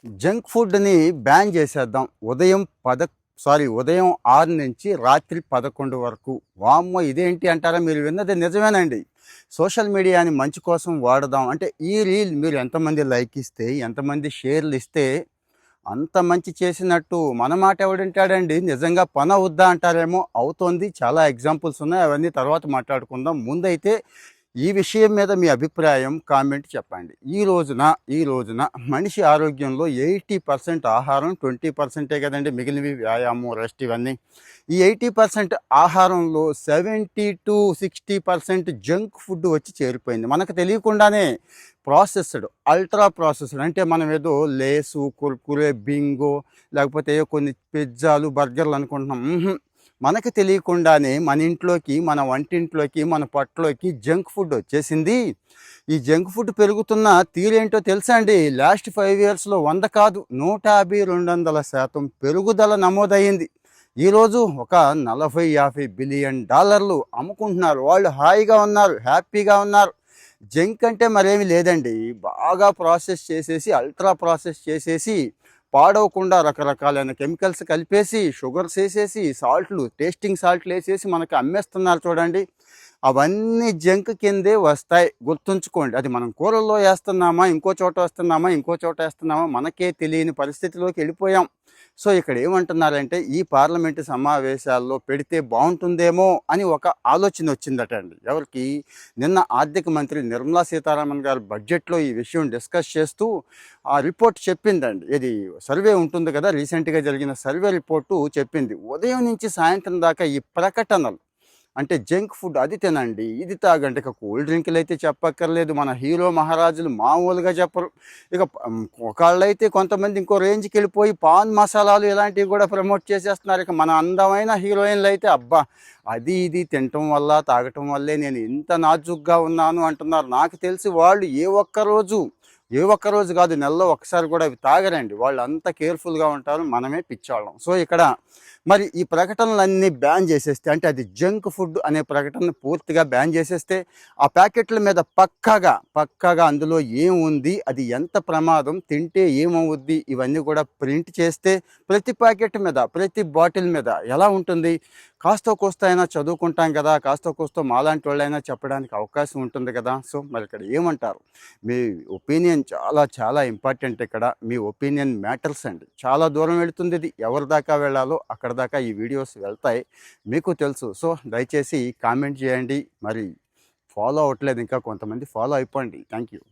Junk ఫుడ్‌ని ban చేసేద్దాం. ఉదయం 6 నుంచి రాత్రి 11 వరకు. వామ్మో! ఇదేంటి అంటారా? మీరు విన్నది నిజమేనండి. సోషల్ మీడియాని మంచి కోసం వాడదాం. అంటే ఈ రీల్ మీరు ఎంతమంది లైక్ ఇస్తే, ఎంతమంది షేర్‌లు ఇస్తే అంత మంచి చేసినట్టు. మన మాట ఎవడింటాడండి? నిజంగా పనవుద్దా అంటారేమో! అవుతోంది. చాలా ఎగ్జాంపుల్స్ ఉన్నాయి. అవన్నీ తర్వాత మాట్లాడుకుందాం. ముందైతే ఈ విషయం మీద మీ అభిప్రాయం కామెంట్ చెప్పండి. ఈ రోజున మనిషి ఆరోగ్యంలో 80% ఆహారం, 20%ఏ కదండీ మిగిలినవి వ్యాయామం, రెస్ట్ ఇవన్నీ. ఈ 80% ఆహారంలో 70-60% జంక్ ఫుడ్ వచ్చి చేరిపోయింది. మనకు తెలియకుండానే ప్రాసెస్డ్, అల్ట్రా ప్రాసెస్డ్ అంటే మనం ఏదో లేసు, కుర్కురే, బింగో లేకపోతే కొన్ని పిజ్జాలు, బర్గర్‌లు అనుకుంటున్నాం. మనకు తెలియకుండానే మన ఇంట్లోకి, మన వంటింట్లోకి, మన పొట్టలోకి జంక్ ఫుడ్ వచ్చేసింది. ఈ జంక్ ఫుడ్ పెరుగుతున్న తీరేంటో తెలుసా అండి? లాస్ట్ 5 ఇయర్స్‌లో 100 కాదు 150, 200% పెరుగుదల నమోదయ్యింది. ఈరోజు ఒక 40-50 బిలియన్ డాలర్లు అమ్ముకుంటున్నారు. వాళ్ళు హాయిగా ఉన్నారు, హ్యాపీగా ఉన్నారు. జంక్ అంటే మరేమి లేదండి. బాగా ప్రాసెస్ చేసేసి, అల్ట్రా ప్రాసెస్ చేసేసి, పాడవకుండా రకరకాలైన కెమికల్స్ కలిపేసి, షుగర్స్ వేసేసి, సాల్ట్లు, టేస్టింగ్ సాల్ట్లు వేసేసి మనకు అమ్మేస్తున్నారు చూడండి. అవన్నీ జంక్ కిందే వస్తాయి. గుర్తుంచుకోండి. అది మనం కూరల్లో వేస్తున్నామా, ఇంకో చోట వేస్తున్నామా మనకే తెలియని పరిస్థితిలోకి వెళ్ళిపోయాం. సో ఇక్కడ ఏమంటున్నారంటే ఈ పార్లమెంటు సమావేశాల్లో పెడితే బాగుంటుందేమో అని ఒక ఆలోచన వచ్చిందట అండి. ఎవరికి? నిన్న ఆర్థిక మంత్రి నిర్మలా సీతారామన్ గారు బడ్జెట్లో ఈ విషయం డిస్కస్ చేస్తూ ఆ రిపోర్ట్ చెప్పిందండి. ఇది సర్వే ఉంటుంది కదా, రీసెంట్గా జరిగిన సర్వే రిపోర్టు చెప్పింది. ఉదయం నుంచి సాయంత్రం దాకా ఈ ప్రకటనలు అంటే జంక్ ఫుడ్ అది తినండి, ఇది తాగండి. ఇక కూల్ డ్రింకులు అయితే చెప్పక్కర్లేదు. మన హీరో మహారాజులు మామూలుగా చెప్పరు. ఇక ఒకళ్ళైతే కొంతమంది ఇంకో రేంజ్కి వెళ్ళిపోయి పాన్ మసాలాలు ఇలాంటివి కూడా ప్రమోట్ చేసేస్తున్నారు. ఇక మన అందమైన హీరోయిన్లు అయితే అబ్బా అది ఇది తినటం వల్ల, తాగటం వల్లే నేను ఇంత నాజుగ్గా ఉన్నాను అంటున్నారు. నాకు తెలిసి వాళ్ళు ఏ ఒక్కరోజు కాదు, నెలలో ఒకసారి కూడా అవి తాగరండి. వాళ్ళు అంత కేర్ఫుల్గా ఉంటారు. మనమే పిచ్చోళ్ళం. సో ఇక్కడ మరి ఈ ప్రకటనలన్నీ బ్యాన్ చేసేస్తే, అంటే అది జంక్ ఫుడ్ అనే ప్రకటన పూర్తిగా బ్యాన్ చేసేస్తే, ఆ ప్యాకెట్ల మీద పక్కాగా అందులో ఏముంది, అది ఎంత ప్రమాదం, తింటే ఏమవుద్ది, ఇవన్నీ కూడా ప్రింట్ చేస్తే ప్రతి ప్యాకెట్ మీద, ప్రతి బాటిల్ మీద ఎలా ఉంటుంది? కాస్తో కోస్తో అయినా చదువుకుంటాం కదా, కాస్తో కోస్తో మాలాంటి వాళ్ళైనా చెప్పడానికి అవకాశం ఉంటుంది కదా. సో మరి ఇక్కడ ఏమంటారు? మీ ఒపీనియన్ చాలా ఇంపార్టెంట్. ఇక్కడ మీ ఒపీనియన్ మ్యాటర్స్ అండి. చాలా దూరం వెళుతుంది ఇది. ఎవరి దాకా వెళ్ళాలో అక్కడ దాకా ఈ వీడియోస్ వెళ్తాయి, మీకు తెలుసు. సో దయచేసి కామెంట్ చేయండి. మరి ఫాలో అవ్వట్లేదు ఇంకా కొంతమంది, ఫాలో అయిపోండి. Thank you.